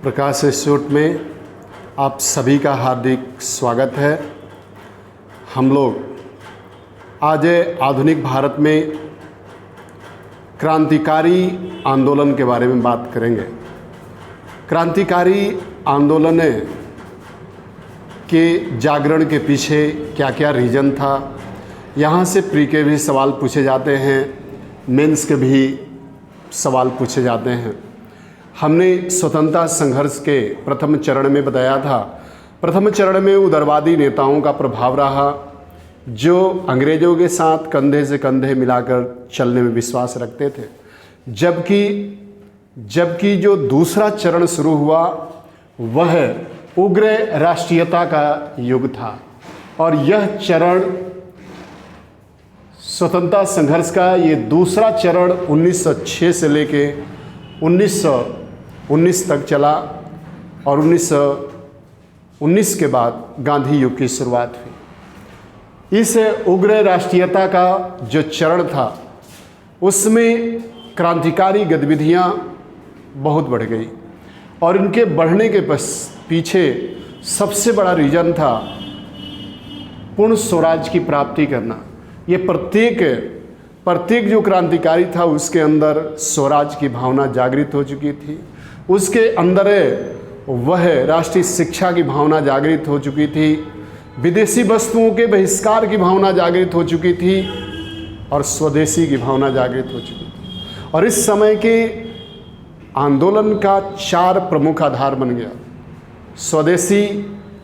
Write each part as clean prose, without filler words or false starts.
प्रकाश institute में आप सभी का हार्दिक स्वागत है। हम लोग आज आधुनिक भारत में क्रांतिकारी आंदोलन के बारे में बात करेंगे। क्रांतिकारी आंदोलन के जागरण के पीछे क्या क्या रीज़न था, यहाँ से प्री के भी सवाल पूछे जाते हैं, मेंस के भी सवाल पूछे जाते हैं। हमने स्वतंत्रता संघर्ष के प्रथम चरण में बताया था, प्रथम चरण में उदारवादी नेताओं का प्रभाव रहा जो अंग्रेज़ों के साथ कंधे से कंधे मिलाकर चलने में विश्वास रखते थे। जबकि जो दूसरा चरण शुरू हुआ वह उग्र राष्ट्रीयता का युग था और यह चरण स्वतंत्रता संघर्ष का ये दूसरा चरण 1906 से लेके 1919 तक चला और 1919 के बाद गांधी युग की शुरुआत हुई। इस उग्र राष्ट्रीयता का जो चरण था उसमें क्रांतिकारी गतिविधियां बहुत बढ़ गई और इनके बढ़ने के पीछे सबसे बड़ा रीज़न था पूर्ण स्वराज की प्राप्ति करना। ये प्रत्येक जो क्रांतिकारी था उसके अंदर स्वराज की भावना जागृत हो चुकी थी, उसके अंदर वह राष्ट्रीय शिक्षा की भावना जागृत हो चुकी थी, विदेशी वस्तुओं के बहिष्कार की भावना जागृत हो चुकी थी और स्वदेशी की भावना जागृत हो चुकी थी। और इस समय के आंदोलन का 4 प्रमुख आधार बन गया: स्वदेशी,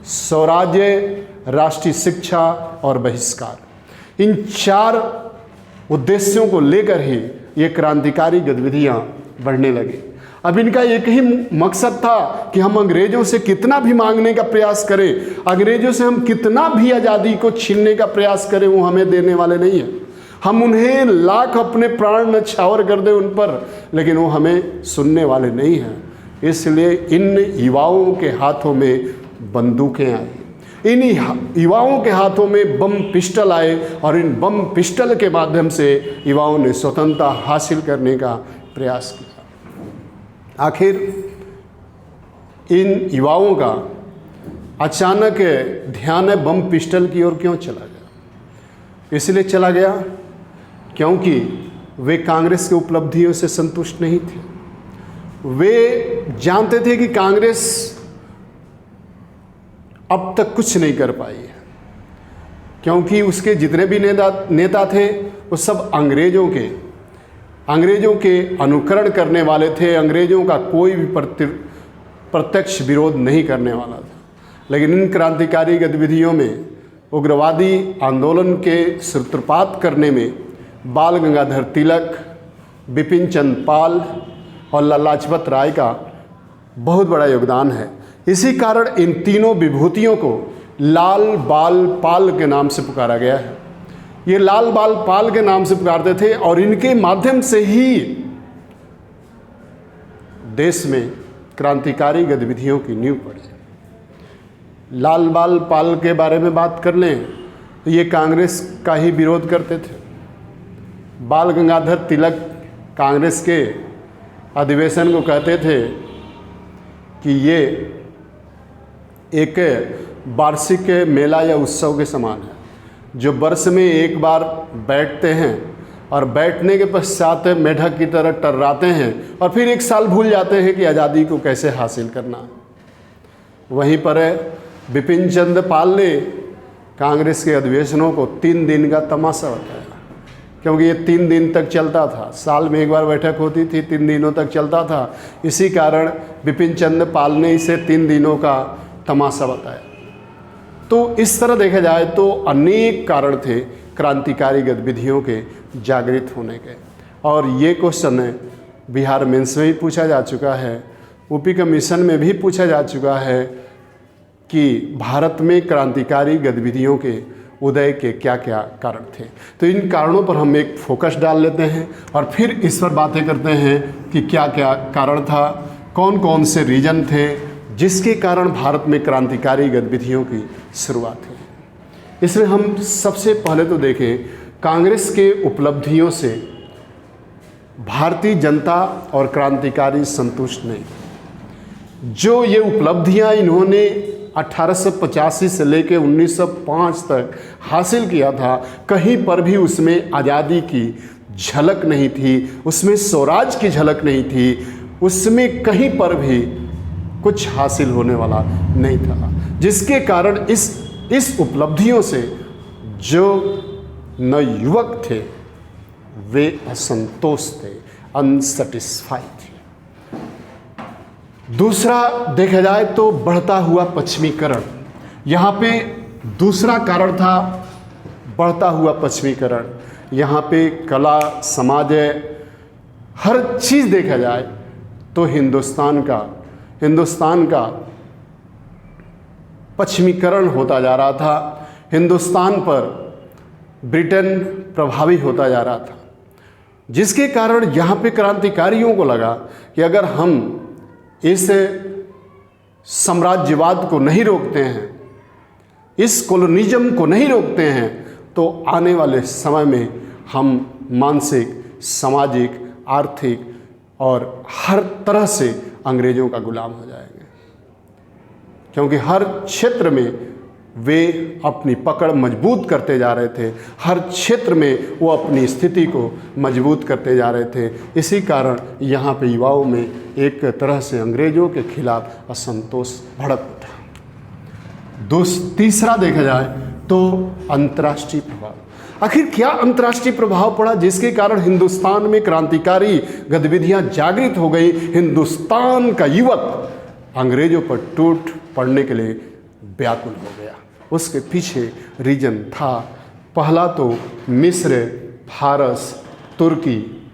स्वराज्य, राष्ट्रीय शिक्षा और बहिष्कार। इन 4 उद्देश्यों को लेकर ही ये क्रांतिकारी गतिविधियां बढ़ने लगी। अब इनका एक ही मकसद था कि हम अंग्रेज़ों से कितना भी मांगने का प्रयास करें, अंग्रेज़ों से हम कितना भी आज़ादी को छीनने का प्रयास करें, वो हमें देने वाले नहीं हैं। हम उन्हें लाख अपने प्राण न्यौछावर कर दें उन पर, लेकिन वो हमें सुनने वाले नहीं हैं। इसलिए इन युवाओं के हाथों में बंदूकें आई, इन युवाओं के हाथों में बम पिस्टल आए और इन बम पिस्टल के माध्यम से युवाओं ने स्वतंत्रता हासिल करने का प्रयास किया। आखिर इन युवाओं का अचानक ध्यान बम पिस्टल की ओर क्यों चला गया? इसलिए चला गया क्योंकि वे कांग्रेस के उपलब्धियों से संतुष्ट नहीं थे। वे जानते थे कि कांग्रेस अब तक कुछ नहीं कर पाई है, क्योंकि उसके जितने भी नेता थे वो सब अंग्रेज़ों के अनुकरण करने वाले थे। अंग्रेज़ों का कोई भी प्रत्यक्ष विरोध नहीं करने वाला था। लेकिन इन क्रांतिकारी गतिविधियों में उग्रवादी आंदोलन के सूत्रपात करने में बाल गंगाधर तिलक, बिपिन चंद्र पाल और लाला लाजपत राय का बहुत बड़ा योगदान है। इसी कारण इन तीनों विभूतियों को लाल बाल पाल के नाम से पुकारा गया है। ये लाल बाल पाल के नाम से पुकारते थे और इनके माध्यम से ही देश में क्रांतिकारी गतिविधियों की नींव पड़ी। लाल बाल पाल के बारे में बात कर लें तो ये कांग्रेस का ही विरोध करते थे। बाल गंगाधर तिलक कांग्रेस के अधिवेशन को कहते थे कि ये एक वार्षिक मेला या उत्सव के समान है, जो वर्ष में एक बार बैठते हैं और बैठने के पश्चात मेढक की तरह टर्राते हैं और फिर एक साल भूल जाते हैं कि आज़ादी को कैसे हासिल करना है। वहीं पर बिपिन चंद्र पाल ने कांग्रेस के अधिवेशनों को 3 दिन का तमाशा बताया, क्योंकि ये 3 दिन तक चलता था। साल में एक बार बैठक होती थी, 3 दिनों तक चलता था। इसी कारण बिपिन चंद्र पाल ने इसे 3 दिनों का तमाशा बताया। तो इस तरह देखा जाए तो अनेक कारण थे क्रांतिकारी गतिविधियों के जागृत होने के। और ये क्वेश्चन बिहार मेंस में भी पूछा जा चुका है, यूपी कमीशन में भी पूछा जा चुका है कि भारत में क्रांतिकारी गतिविधियों के उदय के क्या क्या कारण थे। तो इन कारणों पर हम एक फोकस डाल लेते हैं और फिर इस पर बातें करते हैं कि क्या क्या कारण था, कौन कौन से रीजन थे जिसके कारण भारत में क्रांतिकारी गतिविधियों की शुरुआत हुई। इसमें हम सबसे पहले तो देखें कांग्रेस के उपलब्धियों से भारतीय जनता और क्रांतिकारी संतुष्ट नहीं। जो ये उपलब्धियां इन्होंने 1885 से लेकर 1905 तक हासिल किया था, कहीं पर भी उसमें आज़ादी की झलक नहीं थी, उसमें स्वराज की झलक नहीं थी, उसमें कहीं पर भी कुछ हासिल होने वाला नहीं था, जिसके कारण इस उपलब्धियों से जो नवयुवक थे वे असंतोष थे, अनसेटिस्फाइड थे। दूसरा देखा जाए तो बढ़ता हुआ पश्चिमीकरण, यहाँ पे दूसरा कारण था बढ़ता हुआ पश्चिमीकरण। यहाँ पे कला, समाज, हर चीज़ देखा जाए तो हिंदुस्तान का पश्चिमीकरण होता जा रहा था। हिंदुस्तान पर ब्रिटेन प्रभावी होता जा रहा था, जिसके कारण यहाँ पे क्रांतिकारियों को लगा कि अगर हम इस साम्राज्यवाद को नहीं रोकते हैं, इस कॉलोनिज्म को नहीं रोकते हैं, तो आने वाले समय में हम मानसिक, सामाजिक, आर्थिक और हर तरह से अंग्रेज़ों का गुलाम हो जाएंगे, क्योंकि हर क्षेत्र में वे अपनी पकड़ मजबूत करते जा रहे थे, हर क्षेत्र में वो अपनी स्थिति को मजबूत करते जा रहे थे। इसी कारण यहाँ पे युवाओं में एक तरह से अंग्रेज़ों के खिलाफ असंतोष भड़क उठा। तीसरा देखा जाए तो अंतर्राष्ट्रीय प्रभाव। आखिर क्या अंतर्राष्ट्रीय प्रभाव पड़ा जिसके कारण हिंदुस्तान में क्रांतिकारी गतिविधियां जागृत हो गई? हिंदुस्तान का युवक अंग्रेजों पर टूट पड़ने के लिए व्याकुल हो गया। उसके पीछे रीजन था, पहला तो मिस्र, फारस, तुर्की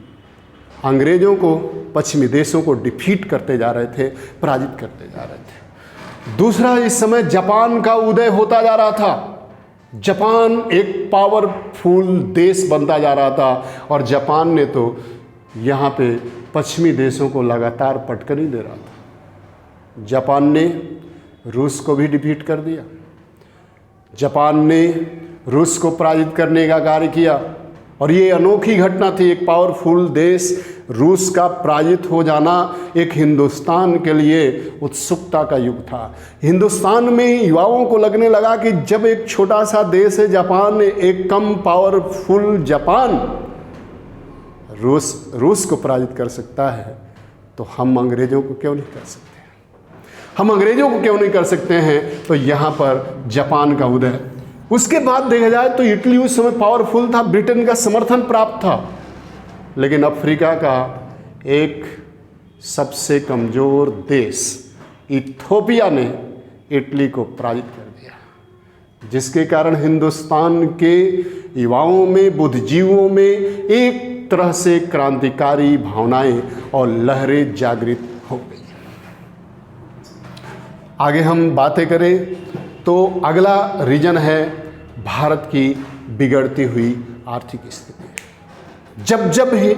अंग्रेजों को, पश्चिमी देशों को डिफीट करते जा रहे थे, पराजित करते जा रहे थे। दूसरा, इस समय जापान का उदय होता जा रहा था। जापान एक पावरफुल देश बनता जा रहा था और जापान ने तो यहाँ पे पश्चिमी देशों को लगातार पटकनी दे रहा था। जापान ने रूस को भी डिफीट कर दिया, जापान ने रूस को पराजित करने का कार्य किया और ये अनोखी घटना थी। एक पावरफुल देश रूस का पराजित हो जाना एक हिंदुस्तान के लिए उत्सुकता का युग था। हिंदुस्तान में युवाओं को लगने लगा कि जब एक छोटा सा देश है जापान, एक कम पावरफुल जापान रूस को पराजित कर सकता है, तो हम अंग्रेज़ों को क्यों नहीं कर सकते? हम अंग्रेज़ों को क्यों नहीं कर सकते हैं? तो यहाँ पर जापान का उदय। उसके बाद देखा जाए तो इटली उस समय पावरफुल था, ब्रिटेन का समर्थन प्राप्त था, लेकिन अफ्रीका का एक सबसे कमज़ोर देश इथियोपिया ने इटली को पराजित कर दिया, जिसके कारण हिंदुस्तान के युवाओं में, बुद्धिजीवियों में एक तरह से क्रांतिकारी भावनाएं और लहरें जागृत हो गई। आगे हम बातें करें तो अगला रीजन है भारत की बिगड़ती हुई आर्थिक स्थिति। जब ही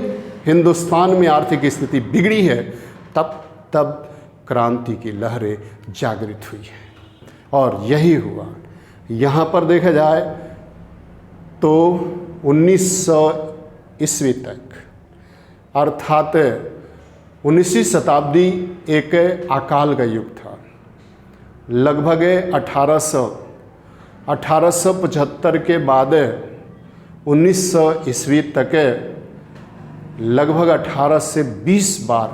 हिंदुस्तान में आर्थिक स्थिति बिगड़ी है, तब क्रांति की लहरें जागृत हुई है और यही हुआ। यहाँ पर देखा जाए तो 1900 ईस्वी तक, अर्थात 19वीं शताब्दी एक अकाल का युग था। लगभग 1875 के बाद 1900 ईस्वी तक लगभग 18 से 20 बार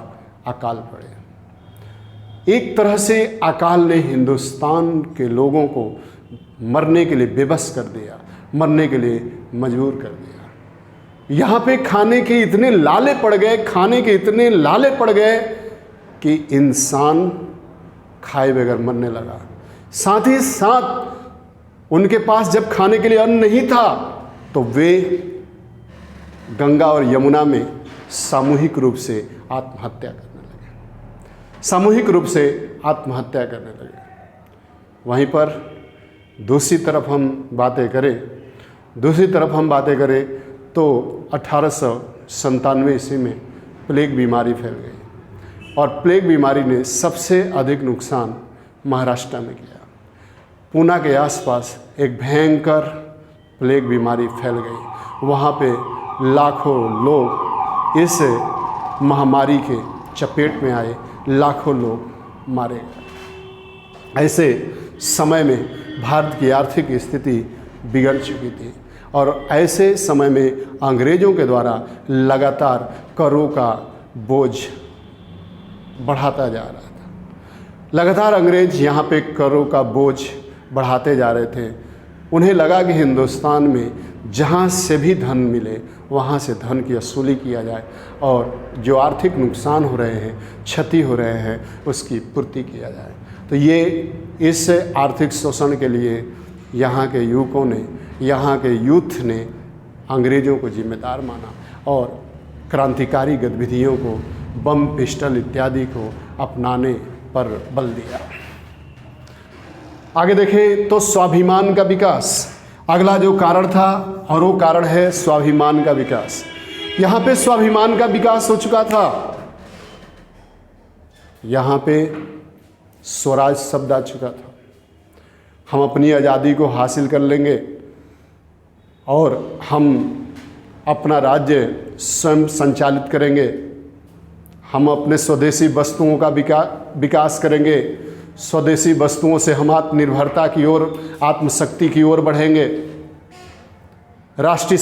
अकाल पड़े। एक तरह से अकाल ने हिंदुस्तान के लोगों को मरने के लिए बेबस कर दिया, मरने के लिए मजबूर कर दिया। यहाँ पे खाने के इतने लाले पड़ गए कि इंसान खाए बगैर मरने लगा। साथ ही साथ उनके पास जब खाने के लिए अन्न नहीं था तो वे गंगा और यमुना में सामूहिक रूप से आत्महत्या करने लगे। वहीं पर दूसरी तरफ हम बातें करें तो 1897 ईस्वी में प्लेग बीमारी फैल गई और प्लेग बीमारी ने सबसे अधिक नुकसान महाराष्ट्र में किया। पूना के आसपास एक भयंकर प्लेग बीमारी फैल गई। वहाँ पे लाखों लोग इस महामारी के चपेट में आए, लाखों लोग मारे गए। ऐसे समय में भारत की आर्थिक स्थिति बिगड़ चुकी थी और ऐसे समय में अंग्रेज़ों के द्वारा लगातार करों का बोझ बढ़ाता जा रहा था। लगातार अंग्रेज यहाँ पे करों का बोझ बढ़ाते जा रहे थे। उन्हें लगा कि हिंदुस्तान में जहाँ से भी धन मिले वहाँ से धन की वसूली किया जाए और जो आर्थिक नुकसान हो रहे हैं, क्षति हो रहे हैं, उसकी पूर्ति किया जाए। तो ये इस आर्थिक शोषण के लिए यहाँ के युवकों ने, यहाँ के यूथ ने अंग्रेज़ों को जिम्मेदार माना और क्रांतिकारी गतिविधियों को, बम पिस्टल इत्यादि को अपनाने पर बल दिया। आगे देखें तो स्वाभिमान का विकास अगला जो कारण था और वो कारण है स्वाभिमान का विकास। यहाँ पे स्वाभिमान का विकास हो चुका था। यहाँ पे स्वराज शब्द आ चुका था। हम अपनी आज़ादी को हासिल कर लेंगे और हम अपना राज्य स्वयं संचालित करेंगे। हम अपने स्वदेशी वस्तुओं का विकास करेंगे। स्वदेशी वस्तुओं से हम आत्मनिर्भरता की ओर, आत्मशक्ति की ओर बढ़ेंगे। राष्ट्रीय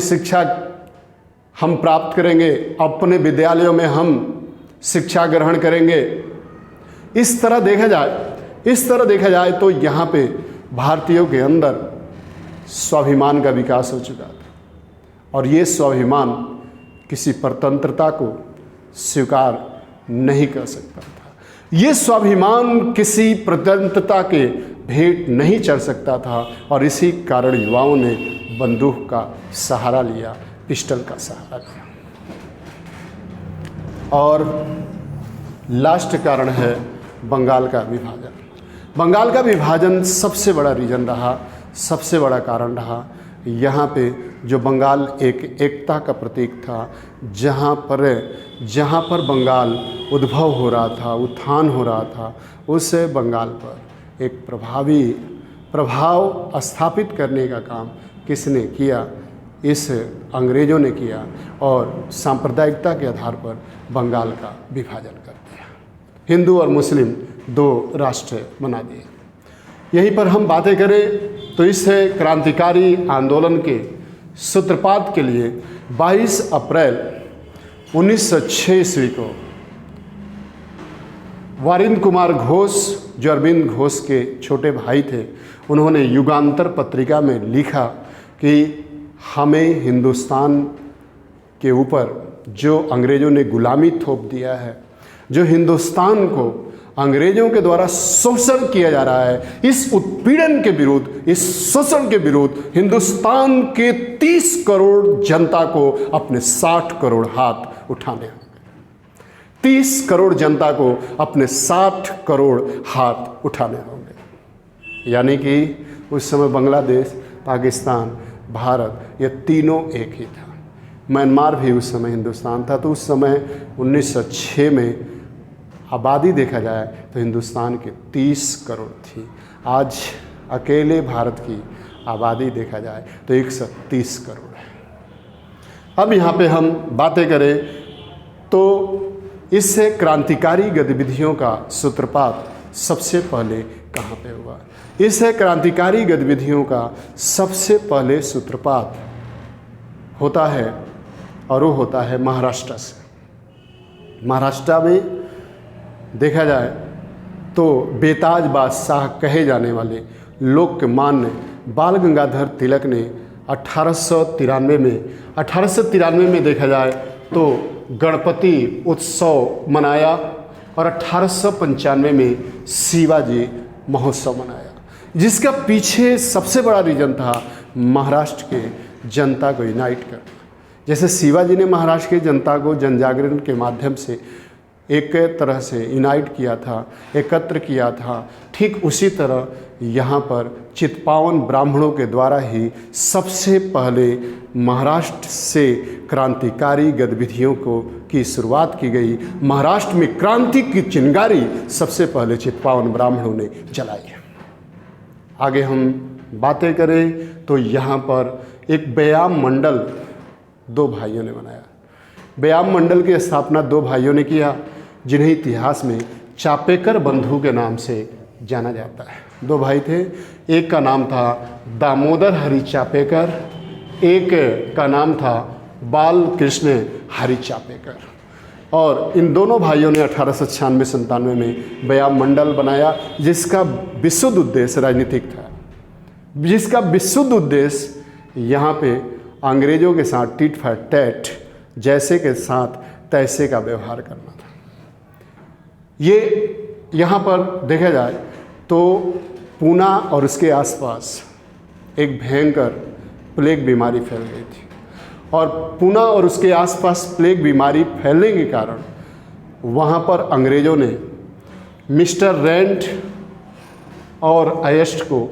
शिक्षा हम प्राप्त करेंगे। अपने विद्यालयों में हम शिक्षा ग्रहण करेंगे। इस तरह देखा जाए तो यहाँ पे भारतीयों के अंदर स्वाभिमान का विकास हो चुका था और ये स्वाभिमान किसी परतंत्रता को स्वीकार नहीं कर सकता था। ये स्वाभिमान किसी परतंत्रता के भेंट नहीं चढ़ सकता था और इसी कारण युवाओं ने बंदूक का सहारा लिया, पिस्टल का सहारा लिया। और लास्ट कारण है बंगाल का विभाजन। बंगाल का विभाजन सबसे बड़ा रीजन रहा, सबसे बड़ा कारण रहा। यहाँ पे जो बंगाल एक एकता का प्रतीक था, जहाँ पर बंगाल उद्भव हो रहा था, उत्थान हो रहा था, उस बंगाल पर एक प्रभाव स्थापित करने का काम किसने किया? इस अंग्रेज़ों ने किया और सांप्रदायिकता के आधार पर बंगाल का विभाजन कर दिया। हिंदू और मुस्लिम दो राष्ट्र बना दिए। यहीं पर हम बातें करें तो इस क्रांतिकारी आंदोलन के सूत्रपात के लिए 22 अप्रैल 1906 ईस्वी को वारिंद कुमार घोष, जो अरविंद घोष के छोटे भाई थे, उन्होंने युगांतर पत्रिका में लिखा कि हमें हिंदुस्तान के ऊपर जो अंग्रेज़ों ने गुलामी थोप दिया है, जो हिंदुस्तान को अंग्रेज़ों के द्वारा शोषण किया जा रहा है, इस उत्पीड़न के विरुद्ध, इस शोषण के विरुद्ध हिंदुस्तान के 30 करोड़ जनता को अपने 60 करोड़ हाथ उठाने होंगे। 30 करोड़ जनता को अपने 60 करोड़ हाथ उठाने होंगे। यानी कि उस समय बांग्लादेश, पाकिस्तान, भारत, ये तीनों एक ही था। म्यांमार भी उस समय हिंदुस्तान था। तो उस समय 1906 में आबादी देखा जाए तो हिंदुस्तान की 30 करोड़ थी। आज अकेले भारत की आबादी देखा जाए तो 130 करोड़ है। अब यहाँ पे हम बातें करें तो इससे क्रांतिकारी गतिविधियों का सूत्रपात सबसे पहले कहाँ पे हुआ? इस क्रांतिकारी गतिविधियों का सबसे पहले सूत्रपात होता है और वो होता है महाराष्ट्र से। महाराष्ट्र में देखा जाए तो बेताज बादशाह कहे जाने वाले लोकमान्य बाल गंगाधर तिलक ने 1893 में देखा जाए तो गणपति उत्सव मनाया और 1895 में शिवाजी महोत्सव मनाया, जिसका पीछे सबसे बड़ा रीजन था महाराष्ट्र के जनता को यूनाइट करना। जैसे शिवाजी ने महाराष्ट्र की जनता को जनजागरण के माध्यम से एक तरह से यूनाइट किया था, एकत्र किया था, ठीक उसी तरह यहाँ पर चित्पावन ब्राह्मणों के द्वारा ही सबसे पहले महाराष्ट्र से क्रांतिकारी गतिविधियों की शुरुआत की गई। महाराष्ट्र में क्रांति की चिंगारी सबसे पहले चित्पावन ब्राह्मणों ने जलाई। आगे हम बातें करें तो यहाँ पर एक व्यायाम मंडल 2 भाइयों ने बनाया। व्यायाम मंडल की स्थापना 2 भाइयों ने किया। जिन्हें इतिहास में चापेकर बंधु के नाम से जाना जाता है। 2 भाई थे, एक का नाम था दामोदर हरि चापेकर, एक का नाम था बाल कृष्ण हरि चापेकर। और इन दोनों भाइयों ने 1896-97 में व्यायाम मंडल बनाया, जिसका विशुद्ध उद्देश्य राजनीतिक था, जिसका विशुद्ध उद्देश्य यहाँ पे अंग्रेजों के साथ टिट फॉर टैट, जैसे के साथ तैसे का व्यवहार करना था। ये यहाँ पर देखा जाए तो पूना और उसके आसपास एक भयंकर प्लेग बीमारी फैल गई थी, और पूना और उसके आसपास प्लेग बीमारी फैलने के कारण वहाँ पर अंग्रेज़ों ने मिस्टर रेंड और आयस्ट को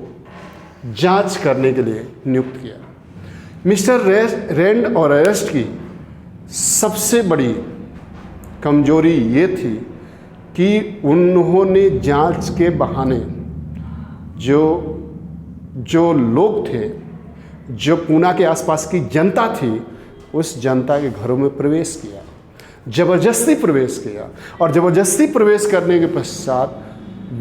जांच करने के लिए नियुक्त किया। मिस्टर रेंड और आयस्ट की सबसे बड़ी कमजोरी ये थी कि उन्होंने जांच के बहाने जो लोग थे, जो पूना के आसपास की जनता थी, उस जनता के घरों में प्रवेश किया, ज़बरदस्ती प्रवेश किया। और ज़बरदस्ती प्रवेश करने के पश्चात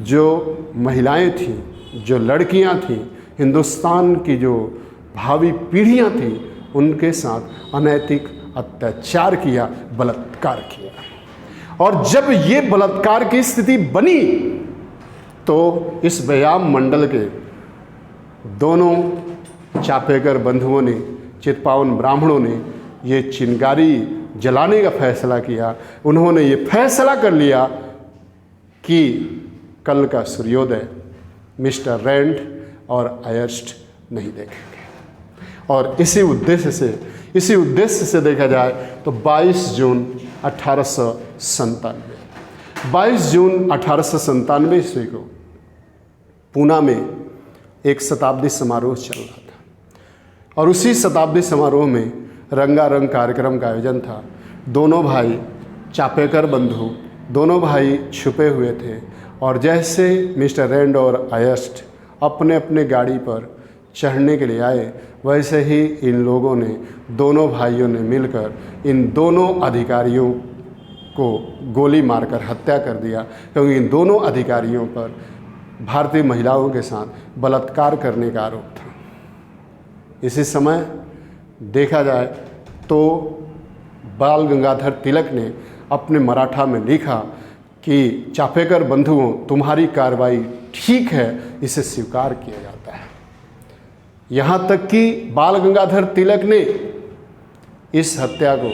जो महिलाएं थीं, जो लड़कियां थीं, हिंदुस्तान की जो भावी पीढ़ियां थीं, उनके साथ अनैतिक अत्याचार किया, बलात्कार किया। और जब ये बलात्कार की स्थिति बनी तो इस व्यायाम मंडल के दोनों चापेकर बंधुओं ने, चित्पावन ब्राह्मणों ने ये चिंगारी जलाने का फैसला किया। उन्होंने ये फैसला कर लिया कि कल का सूर्योदय मिस्टर रेंड और आयस्ट नहीं देखेंगे। और इसी उद्देश्य से देखा जाए तो 22 जून 1897 ईस्वी को पूना में एक शताब्दी समारोह चल रहा था, और उसी शताब्दी समारोह में रंगारंग कार्यक्रम का आयोजन था। दोनों भाई चापेकर बंधु, दोनों भाई छुपे हुए थे, और जैसे मिस्टर रेंड और आयस्ट अपने अपने गाड़ी पर चढ़ने के लिए आए, वैसे ही इन लोगों ने, दोनों भाइयों ने मिलकर इन दोनों अधिकारियों को गोली मारकर हत्या कर दिया, क्योंकि इन दोनों अधिकारियों पर भारतीय महिलाओं के साथ बलात्कार करने का आरोप था। इसी समय देखा जाए तो बाल गंगाधर तिलक ने अपने मराठा में लिखा कि चापेकर बंधुओं, तुम्हारी कार्रवाई ठीक है, इसे स्वीकार किया जाता है। यहाँ तक कि बाल गंगाधर तिलक ने इस हत्या को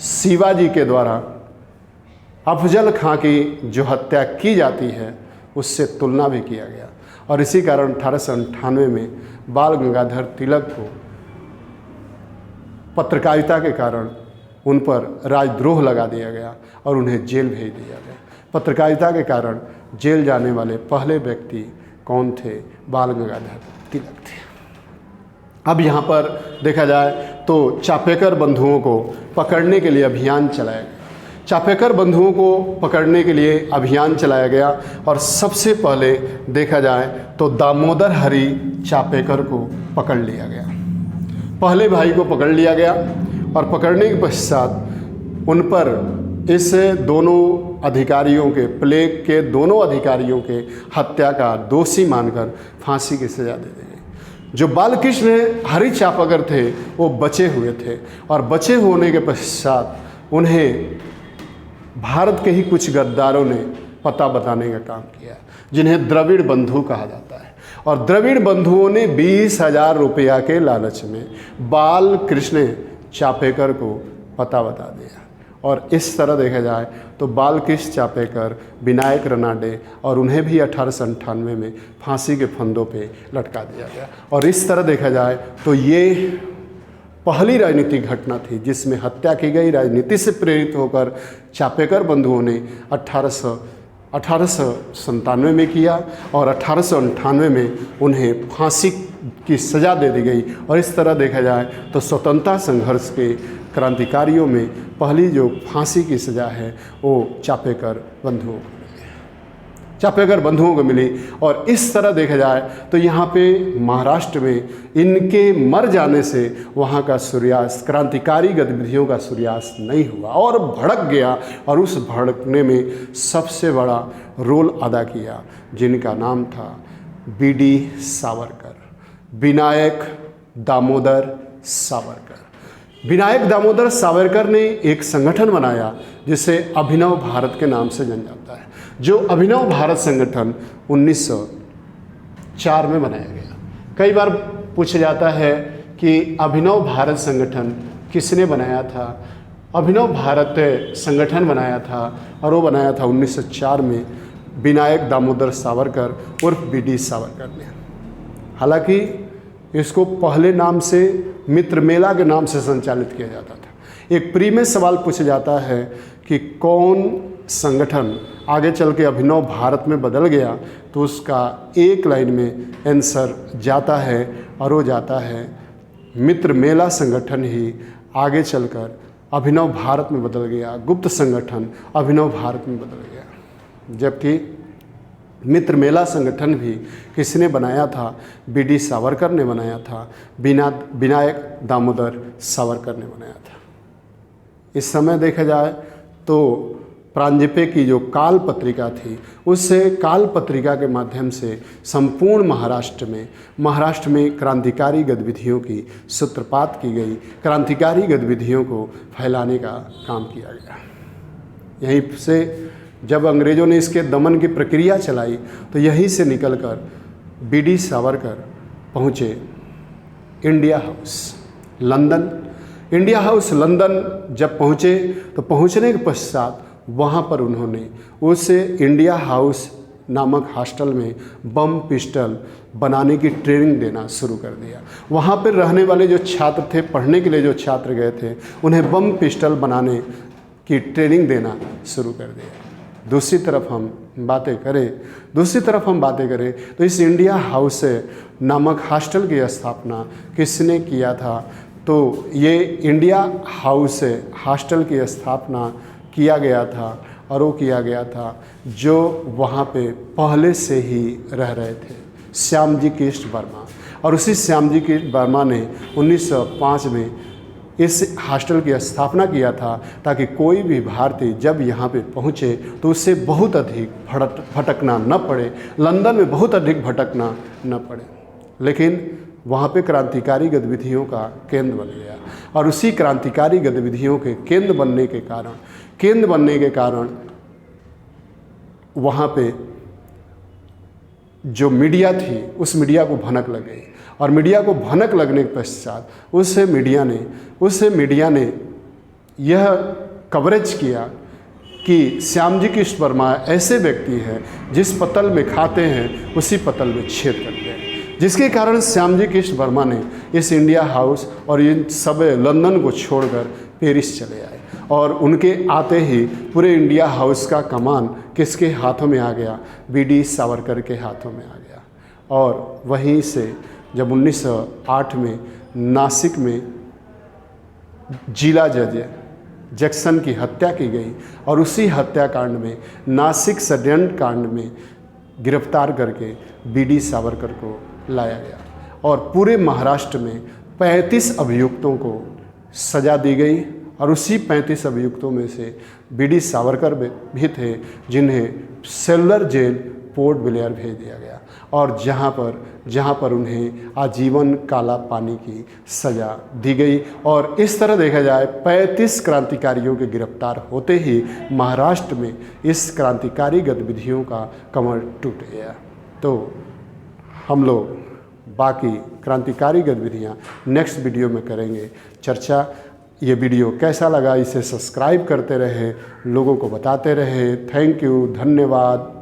शिवाजी के द्वारा अफजल खां की जो हत्या की जाती है उससे तुलना भी किया गया, और इसी कारण 1898 में बाल गंगाधर तिलक को पत्रकारिता के कारण उन पर राजद्रोह लगा दिया गया और उन्हें जेल भेज दिया गया। पत्रकारिता के कारण जेल जाने वाले पहले व्यक्ति कौन थे? बाल गंगाधर तिलक थे। अब यहाँ पर देखा जाए तो चापेकर बंधुओं को पकड़ने के लिए अभियान चलाया गया। चापेकर बंधुओं को पकड़ने के लिए अभियान चलाया गया, और सबसे पहले देखा जाए तो दामोदर हरि चापेकर को पकड़ लिया गया। पहले भाई को पकड़ लिया गया, और पकड़ने के पश्चात उन पर इस दोनों अधिकारियों के, प्लेग के दोनों अधिकारियों के हत्या का दोषी मानकर फांसी की सज़ा दे दी गई। जो बालकृष्ण हरि चापेकर थे वो बचे हुए थे, और बचे होने के पश्चात उन्हें भारत के ही कुछ गद्दारों ने पता बताने का काम किया, जिन्हें द्रविड़ बंधु कहा जाता है। और द्रविड़ बंधुओं ने 20,000 रुपया के लालच में बाल कृष्ण चापेकर को पता बता दिया। और इस तरह देखा जाए तो बाल कृष्ण चापेकर, विनायक रनाडे और उन्हें भी 1898 में फांसी के फंदों पे लटका दिया गया। और इस तरह देखा जाए तो ये पहली राजनीतिक घटना थी जिसमें हत्या की गई। राजनीति से प्रेरित होकर चापेकर बंधुओं ने 1897 में किया, और 1898 में उन्हें फांसी की सज़ा दे दी गई। और इस तरह देखा जाए तो स्वतंत्रता संघर्ष के क्रांतिकारियों में पहली जो फांसी की सज़ा है वो चापेकर बंधुओं को मिली है। चापेकर बंधुओं को मिली। और इस तरह देखा जाए तो यहाँ पे महाराष्ट्र में इनके मर जाने से वहाँ का सूर्यास्त, क्रांतिकारी गतिविधियों का सूर्यास्त नहीं हुआ और भड़क गया। और उस भड़कने में सबसे बड़ा रोल अदा किया जिनका नाम था बीडी सावरकर, विनायक दामोदर सावरकर। विनायक दामोदर सावरकर ने एक संगठन बनाया जिसे अभिनव भारत के नाम से जाना जाता है, जो अभिनव भारत संगठन 1904 में बनाया गया। कई बार पूछा जाता है कि अभिनव भारत संगठन किसने बनाया था। अभिनव भारत संगठन बनाया था और वो बनाया था 1904 में विनायक दामोदर सावरकर उर्फ बीडी सावरकर ने। हालांकि इसको पहले नाम से मित्र मेला के नाम से संचालित किया जाता था। एक प्री में सवाल पूछा जाता है कि कौन संगठन आगे चल के अभिनव भारत में बदल गया, तो उसका एक लाइन में आंसर जाता है और वो जाता है मित्र मेला संगठन ही आगे चलकर अभिनव भारत में बदल गया, गुप्त संगठन अभिनव भारत में बदल गया। जबकि मित्र मेला संगठन भी किसने बनाया था? बीडी सावरकर ने बनाया था, विनायक दामोदर सावरकर ने बनाया था। इस समय देखा जाए तो प्रांजपे की जो काल पत्रिका थी, उस काल पत्रिका के माध्यम से संपूर्ण महाराष्ट्र में क्रांतिकारी गतिविधियों की सूत्रपात की गई, क्रांतिकारी गतिविधियों को फैलाने का काम किया गया। यहीं से जब अंग्रेज़ों ने इसके दमन की प्रक्रिया चलाई तो यहीं से निकलकर बीडी सावरकर पहुँचे India house London. India house London जब पहुँचे तो पहुँचने के पश्चात वहाँ पर उन्होंने उस इंडिया हाउस नामक हॉस्टल में बम पिस्टल बनाने की ट्रेनिंग देना शुरू कर दिया। वहाँ पर रहने वाले जो छात्र थे, पढ़ने के लिए जो छात्र गए थे, उन्हें बम पिस्टल बनाने की ट्रेनिंग देना शुरू कर दिया। दूसरी तरफ हम बातें करें तो इस इंडिया हाउस नामक हॉस्टल की स्थापना किसने किया था? तो ये इंडिया हाउस हॉस्टल की स्थापना किया गया था और वो किया गया था जो वहाँ पे पहले से ही रह रहे थे, श्यामजी कृष्ण वर्मा। और उसी श्यामजी कृष्ण वर्मा ने 1905 में इस हॉस्टल की स्थापना किया था ताकि कोई भी भारतीय जब यहाँ पे पहुँचे तो उससे बहुत अधिक भटकना न पड़े, लंदन में बहुत अधिक भटकना न पड़े। लेकिन वहाँ पे क्रांतिकारी गतिविधियों का केंद्र बन गया और उसी क्रांतिकारी गतिविधियों के केंद्र बनने के कारण वहाँ पे जो मीडिया थी उस मीडिया को भनक लग गई। और मीडिया को भनक लगने के पश्चात उस मीडिया ने यह कवरेज किया कि श्यामजी कृष्ण वर्मा ऐसे व्यक्ति हैं जिस पतल में खाते हैं उसी पतल में छेद करते हैं, जिसके कारण श्यामजी कृष्ण वर्मा ने इस इंडिया हाउस और इन सब लंदन को छोड़कर पेरिस चले आए। और उनके आते ही पूरे इंडिया हाउस का कमान किसके हाथों में आ गया? बीडी सावरकर के हाथों में आ गया। और वहीं से जब 1908 में नासिक में जिला जज जैक्सन की हत्या की गई और उसी हत्याकांड में, नासिक षड्यंत्र कांड में गिरफ्तार करके बीडी सावरकर को लाया गया और पूरे महाराष्ट्र में 35 अभियुक्तों को सज़ा दी गई। और उसी 35 अभियुक्तों में से बीडी सावरकर भी थे जिन्हें सेलुलर जेल पोर्ट ब्लेयर भेज दिया गया और जहाँ पर उन्हें आजीवन काला पानी की सज़ा दी गई। और इस तरह देखा जाए 35 क्रांतिकारियों के गिरफ्तार होते ही महाराष्ट्र में इस क्रांतिकारी गतिविधियों का कमर टूट गया। तो हम लोग बाकी क्रांतिकारी गतिविधियाँ नेक्स्ट वीडियो में करेंगे चर्चा। ये वीडियो कैसा लगा इसे सब्सक्राइब करते रहे, लोगों को बताते रहे। थैंक यू, धन्यवाद।